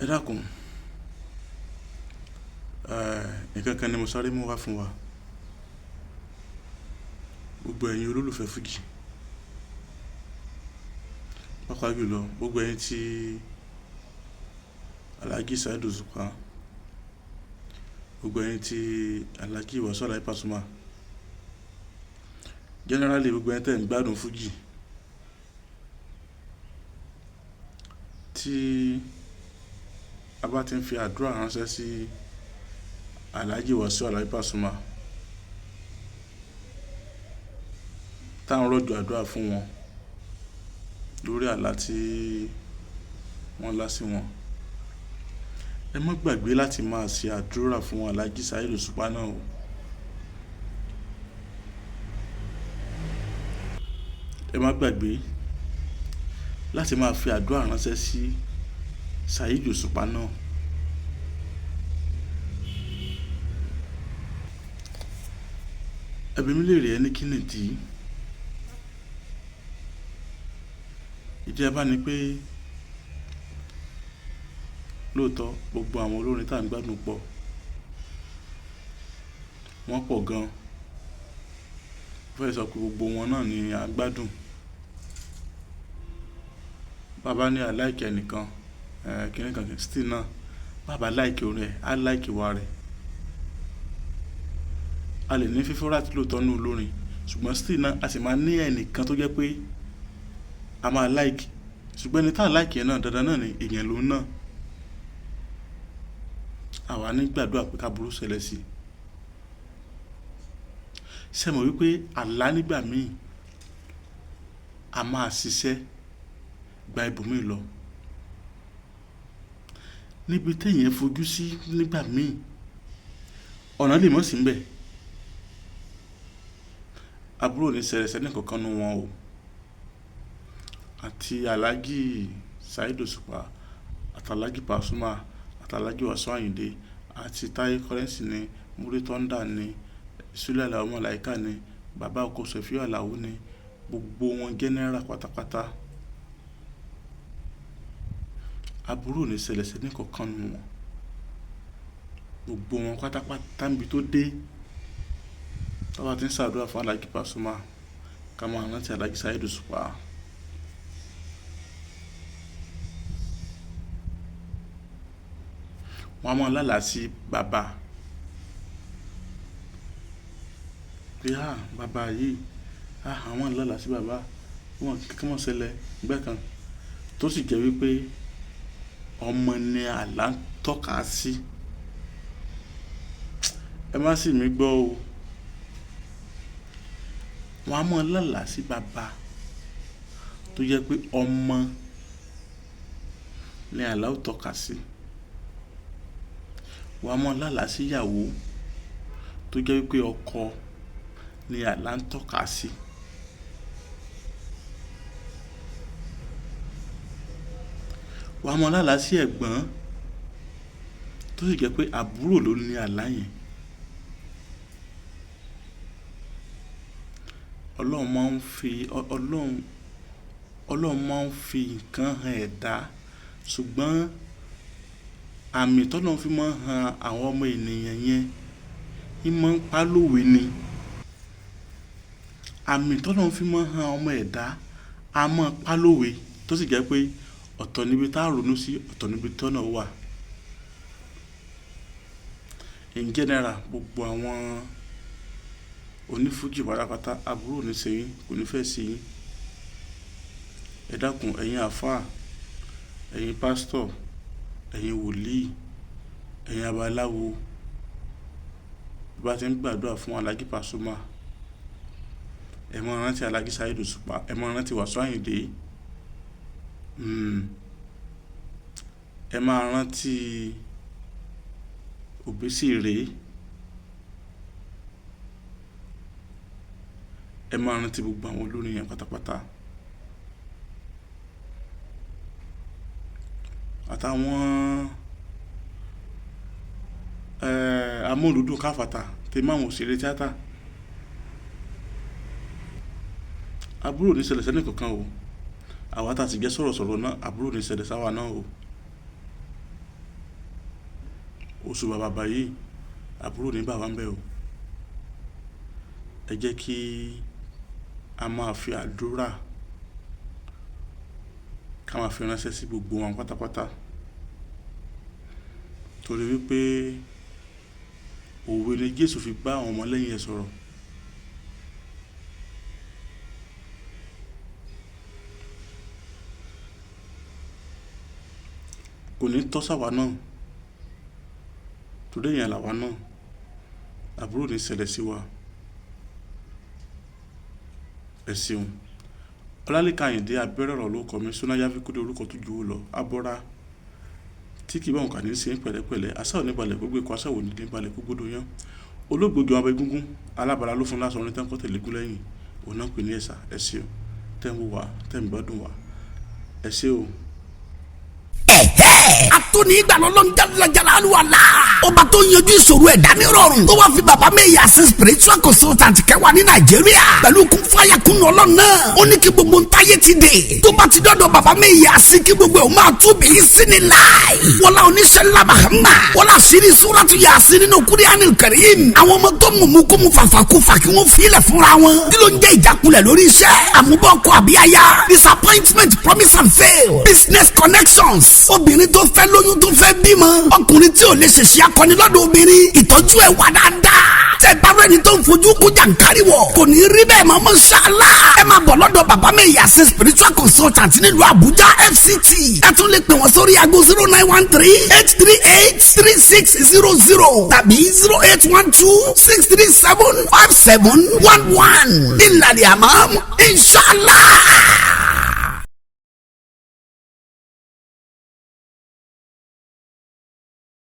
ẹ dákun nǹkan kan ni mo sáré mú wá fún wa gbogbo ẹ̀yin olólùfẹ́ fújì pàápàá jùlọ gbogbo ẹ̀yin tí Alhaji Saheed Osupa gbogbo ẹ̀yin tí Alhaji Wasiu Alabi Pasuma generally gbogbo ẹ̀yin tẹ́ ń gbádùn fújì tí a bá ti ń fi àdúrà ránṣẹ́ sí Alhaji Wasiu Alabi Pasuma tá ń rọ̀jò àdúrà fún wọn lórí àlá tí wọ́n lá sí wọn, ẹ má gbàgbé láti máa ṣe àdúrà fún Alhaji Saheed Osupa náà o. Ẹ má gbàgbé láti máa fi àdúrà ránṣẹ́ sí Saheed Osupa náà. Ẹbí mi lè rí ẹni kí nìdí ìdí abá ni pé lóòótọ́ gbogbo àwọn olórin tá à ń gbádùn pọ̀ wọ́n pọ̀ gan, fẹ́ sọ pé gbogbo wọn náà ni à ń gbádùn. Bàbá ní àláìkì ẹnìkan kìnnìkan still náà bàbá láìkì orin ẹ̀ á láìkì wa rẹ̀. A lè ní fífọ́ràtì lóòótọ́ ní olórin ṣùgbọ́n still náà a sì máa ní ẹnìkan tó jẹ́ pé a máa láìkì, ṣùgbọ́n ẹni tá à láìkì ẹ̀ náà dandan náà ni èèyàn lòun náà. Àwa ní gbàdúrà pé ká burú ṣẹlẹ̀ sí i. Ṣé mọ̀ wípé àlá nígbà míì a máa ṣiṣẹ́ gba ibòmíì lọ. Níbi téèyàn fojú sí nígbà míì ọ̀nà lè mọ̀ sí ńbẹ̀. Àbúrò ní ṣẹlẹ̀ sẹ́ni kankan nu wọn o. Àti Alhaji Saheed Osupa àti Alhaji Pasuma àti Alhaji Wasiu Ayinde àti Taye Currency ni Muri Thunder ni Sule Alao Malaika ni Baba Oko Sefiu Alao ni gbogbo wọn general pátápátá. Àbúrò ní ṣẹlẹ̀ sẹ́ni kankan nu wọn. Gbogbo wọn pátápátá níbi tó dé tọ́wọ́ ti ń ṣàdúrà fún Alhaji Pasuma ká máa rántí Alhaji Saheed Osupa. Wọ́n á máa lálàá sí bàbá pé bàbá yìí àwọn lálàá sí bàbá wọn kíkọ́ mọ́ ṣẹlẹ̀ ìgbà kan tó sì jẹ́ wípé ọmọ ni àlá ń tọ́ka sí. Ẹ má sì mí gbọ́ o. Wọ́n á máa lálàá sí bàbá tó jẹ́ pé ọmọ ni àlá ó tọ́ka sí. Wọ́n á máa lálàá sí ìyàwó tó jẹ́ wípé ọkọ ni àlá ń tọ́ka sí. Wọ́n á máa lálàá sí ẹ̀gbọ́n tó sì jẹ́ pé àbúrò ló ní àlá yẹn. Ọlọ́run máa ń fi nǹkan hàn ẹ̀dá ṣùgbọ́n àmì tọ́lọ́run fi máa ń hàn àwọn ọmọ ènìyàn yẹn ìmọ̀ ń pa lówe ni. Àmì tọ́lọ́run fi máa ń hàn ọmọ ẹ̀dá a máa pa lówe tó sì jẹ́ pé ọ̀tọ̀ níbi tá a ronú sí ọ̀tọ̀ níbi tọ́nà wà. In general gbogbo àwọn onífújì pátápátá àbúrò ní ṣe yín kò ní fẹ́ sí yín. Ẹ dákun ẹ̀yin àfáà, ẹ̀yin pásítọ̀, ẹ̀yin wòlíì, ẹ̀yin abaláwo bá ti ń gbàdúrà fún Alhaji Pasuma ẹ máa rántí Alhaji Saheed Osupa, ẹ máa rántí Wasiu Ayinde, ẹ máa rántí Obesere, ẹ máa rántí gbogbo àwọn olórin yẹn pátápátá àtàwọn amóhùndúdùn káfàtà tí máwọn òṣèré tíátà. Àbúrò ní ṣẹlẹ̀ sẹ́ni kankan o. Àwa tá ti jẹ́ sọ̀rọ̀sọ̀rọ̀ náà àbúrò ní ṣẹlẹ̀ sáwa náà o. oṣù bàbá yìí àbúrò ní bàbá ń bẹ o. Ẹ jẹ́ kí a máa fi àdúrà ká máa fi ránṣẹ́ sí gbogbo wọn pátápátá, torí wípé òwe ni Jésù fi bá àwọn ọmọlẹ́yìn ẹ̀ sọ̀rọ̀. Kò ní tọ́ sáwa náà, torí èèyàn làwa náà, àbúrò ní ṣẹlẹ̀ sí wa. Ẹ ṣeun. Ọlálékan Àyìndé abẹ́rẹ́ ọ̀rọ̀ ló kọ́ mi, Sọ́nà Yáfíkúdé orúkọ tó ju lọ, abọ́ra tí kì í bá wọn kà ní sí pẹ̀lẹ́pẹ̀lẹ́, asá ò ní balẹ̀ gbogbo ikọ̀, asá ò ní balẹ̀ gbogbo yán. Olóògbé Abẹ́ Egúngún alábàárà ló fún lásán orin tán kọ́ tẹ̀lé gún lẹ́yìn, òun náà pè ní ẹ̀sà. Ẹ ṣeun tẹ́ ń wò wá, tẹ́ ń gbádùn wá. Ẹ ṣé o. Atoni ìgbàlọ́lọ́ ń jalajala aluwala. Ọba tó yanjú ìṣòro ẹ̀dá ní rọrùn. Tó wá fi bàbá Mẹ́yà sí spiritual consultant kẹwàá ní Nàìjíríà. Pẹ̀lú kún fáyà kún ọlọ́run náà. Ó ní kí gbogbo ń táyé ti dé. Tó bá ti dọ́dọ̀ bàbá Mẹ́yà sí kí gbogbo ẹ̀ ó máa túbí sí ni láì. Wọ́lá oníṣẹ́ ńlá Mahama. Wọ́lá àṣírí Súrátù Yásìn nínú Kúránì Kárím. Àwọn ọmọ tó mú kó mu fàfàkúfà kí wọ́n filẹ̀ fúnra wọn. Kí ló ń jẹ́ ìjákulẹ̀ lórí iṣẹ́? Àmúbọ̀kọ àbíyáyá. Disappointment, promise and fail. Business connections. Obìnrin tó fẹ́ lóyún tó fẹ́ bímọ. Ọkùnrin tí ò lè ṣèṣe akọni lọ́dọ̀ obìnrin. Ìtọ́jú ẹ̀ wà dáadáa. Tẹ bá rẹ̀ ni tó ń fojú kó jàǹkárí wọ̀. Kò ní rí bẹ́ẹ̀ mọ́ mọ́ṣálá. Ẹ máa bọ̀ lọ́dọ̀ bàbá Mẹ́yà sí spiritual consultant nílùú Àbújá FCT. Ẹ tún lè pè wọ́n sórí aago 0913-838-3600 tàbí 0812-637-5711. Ìlànà àmọ́ inshallah.